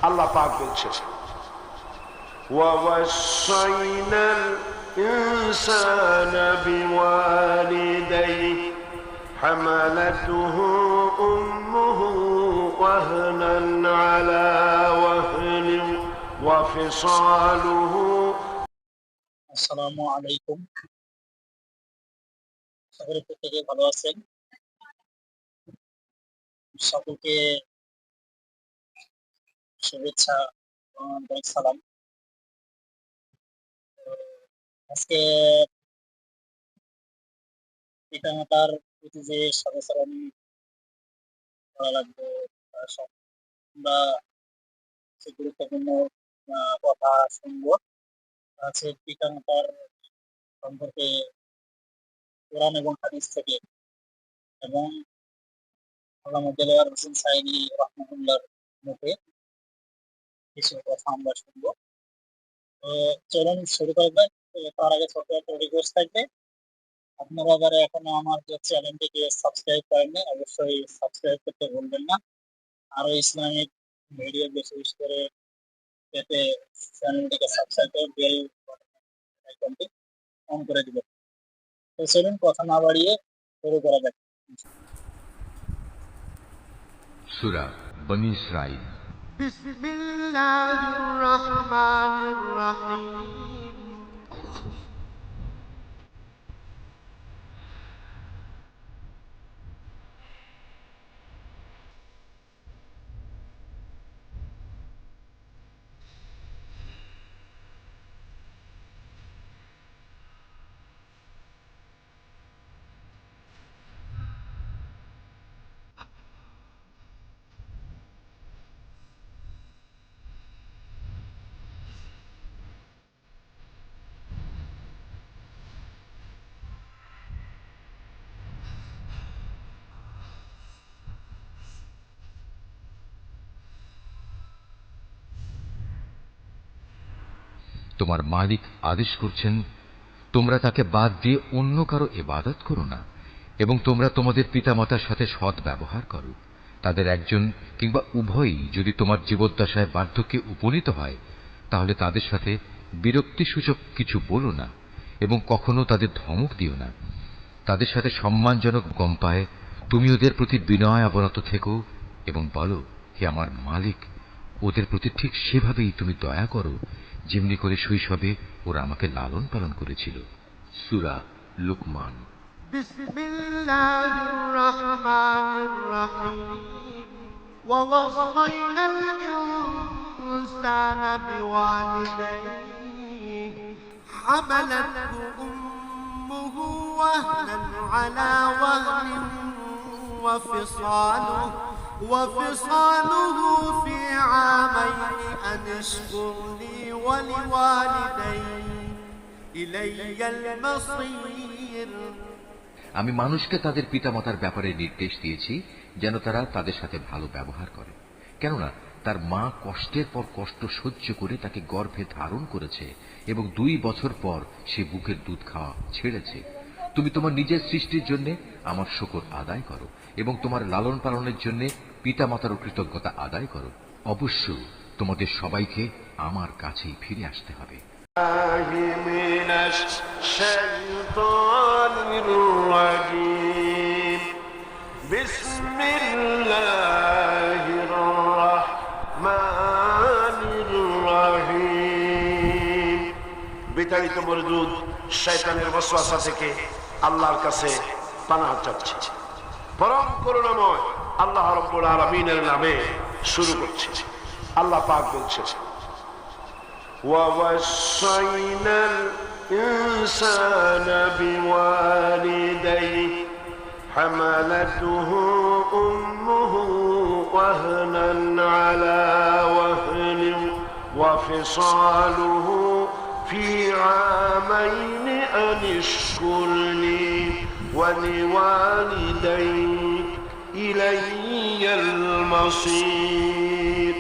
আল্লাহ পাক বলছেন وَوَصَّيْنَا الْإِنسَانَ بِوَالِدَيْهِ حَمَلَتْهُ أُمُّهُ وَهْنًا عَلَى وَهْنٍ وَفِصَالُهُ আসসালামু আলাইকুম। সকলে প্রত্যেকে ভালো আছেন। সকলকে শুভেচ্ছা এবং সালাম। আজকে পিতামাতার প্রতি যে সদাচরণ করা লাগবে বা সে গুরুত্বপূর্ণ কথা শুনবো আছে পিতামাতার সম্পর্কে কোরআন এবং হাদিস থেকে, এবং আল্লামা দেলোয়ার হোসেন সাইদি রহমাতুল্লাহর মুখে কিছু কথা আমরা শুনবো। তো চলুন শুরু করা যাক। তার আগে ছোট একটা রিকোয়েস্ট থাকবে, আপনারা যারা এখনো আমার যে চ্যানেলটিকে সাবস্ক্রাইব করেননি অবশ্যই সাবস্ক্রাইব করতে ভুলবেন না। আরো ইসলামিক ভিডিও বেশি বেশি করে পেতে চ্যানেলটিকে সাবস্ক্রাইব করে বেল আইকনটি অন করে দিবেন। তো চলুন কথা না বাড়িয়ে শুরু করা যাক। সূরা বনী ইসরাঈল। বিসমিল্লাহির রহমানির রহিম। তোমার মালিক আদেশ করছেন, তোমরা তাকে বাদ দিয়ে অন্য কারো ইবাদত করো না, এবং তোমরা তোমাদের পিতামাতার সাথে সৎ ব্যবহার করো। তাদের একজন কিংবা উভয়ই যদি তোমার জীবদ্দশায় বার্ধক্যে উপনীত হয়, তাহলে তাদের সাথে বিরক্তিসূচক কিছু বলো না, এবং কখনো তাদের ধমক দিও না। তাদের সাথে সম্মানজনক গম্পায় তুমি ওদের প্রতি বিনয় অবনত থেকো এবং বলো, হে আমার মালিক, ওদের প্রতি ঠিক সেভাবেই তুমি দয়া করো যেমনি করে শৈশবে ওরা আমাকে লালন পালন করেছিল। সূরা লুকমান। বিসমিল্লাহির রহমানির রহিম। ووصينا الإنسان بوالديه حملته أمه وهنا على وهن وفصاله في عامين أن اشكر لي ولوالدي إلي المصير। আমি মানুষকে তাদের পিতামাতার ব্যাপারে নির্দেশ দিয়েছি যেন তারা তাদের সাথে ভালো ব্যবহার করে, কেননা তার মা কষ্টের পর কষ্ট সহ্য করে তাকে গর্ভে ধারণ করেছে এবং 2 বছর পর সে বুকের দুধ খাওয়া ছেড়েছে। তুমি তোমার নিজের সৃষ্টির জন্য আমার শুকর আদায় করো এবং তোমার লালন পালনের জন্য পিতামাতার কৃতজ্ঞতা আদায় করো। অবশ্য তোমাদের সবাইকে আমার কাছেই ফিরে আসতে হবে। من الشيطان الرجيم بسم الله الرحمن الرحيم। বিতাড়িত মরদুদ শয়তানের ওয়াসওয়াসা থেকে আল্লাহর কাছে পানাহ চাচ্ছি। পরম করুণাময় আল্লাহ রাব্বুল আলামিনের নামে শুরু করছি। আল্লাহ পাক বলছেন وَوَصَّيْنَا الْإِنسَانَ بِوَالِدَيْهِ حَمَلَتْهُ أُمُّهُ وَهْنًا عَلَى وَهْنٍ وَفِصَالُهُ فِي عَامَيْنِ أَنِ اشْكُرْ لِي وَلِوَالِدَيْكَ إِلَيَّ الْمَصِيرُ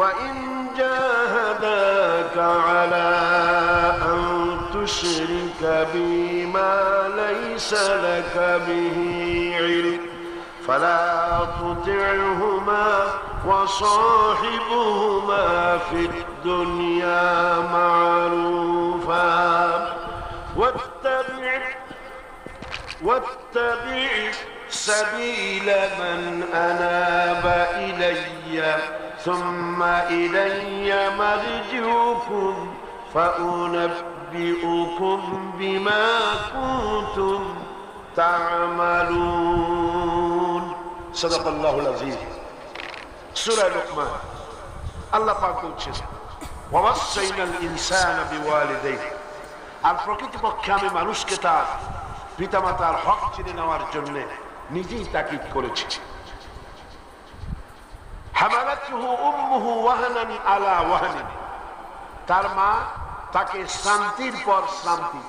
وَإِنْ جاهداك على أن تشرك بي ما ليس لك به علم فلا تطعهما وصاحبهما في الدنيا معروفا واتبع سبيل من أناب إلي ثم إلي مرجعكم فأنبئكم بما كنتم تعملون صدق الله العظيم সূরা লুকমান আল্লাহ পাক বলছেন ওয়াসাইনাল ইনসানা বিওয়ালিদাইহি আর প্রকৃতপক্ষে আমি মানুষকে তার পিতামাতার হক চিনে নেওয়ার জন্য নিজেই তাকিদ করেছি হামালাতুহু উম্মুহু ওয়াহানান আলা ওয়াহানিন তার মা তাকে শান্তির পর শান্তি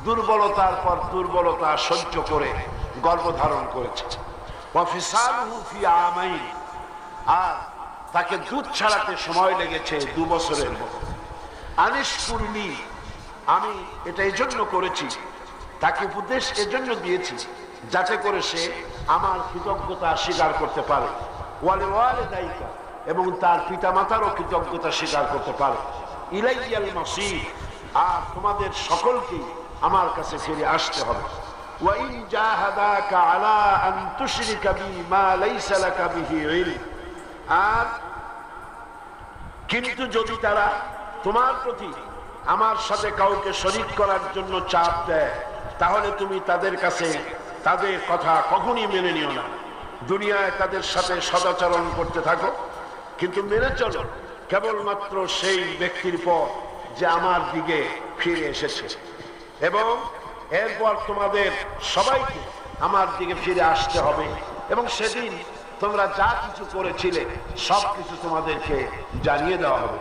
দুর্বলতার পর দুর্বলতা সহ্য করে গর্ভধারণ করেছে ওয়া ফিসালুহু ফি আমাইন আর তাকে দুধ ছাড়াতে সময় লেগেছে 2 বছরের মতো আনিশকুরনি আমি এটা এজন্য করেছি তাকে উপদেশ এজন্য দিয়েছি যাতে করে সে আমার কৃতজ্ঞতা স্বীকার করতে পারে ওয়ালিদাইকা এবং তার পিতামাতারও কৃতজ্ঞতা স্বীকার করতে পারে ইলাইয়াল মাসির আর তোমাদের সকলকে আমার কাছে ফিরে আসতে হবে ওয়া ইন জাহাদাকা আলা আন তুশরিকা বি মা লাইসা লাকা বিহি ইলম আর কিন্তু যদি তারা তোমার প্রতি আমার সাথে কাউকে শরীক করার জন্য চাপ দেয় তাহলে তুমি তাদের কাছে তাদের কথা কখনই মেনে নিও না দুনিয়ায় তাদের সাথে সদাচরণ করতে থাকো কিন্তু মেনে চলো কেবলমাত্র সেই ব্যক্তির পর যে আমার দিকে ফিরে এসেছে এবং এরপর তোমাদের সবাইকে আমার দিকে ফিরে আসতে হবে এবং সেদিন তোমরা যা কিছু করেছিলে সবকিছু তোমাদেরকে জানিয়ে দেওয়া হবে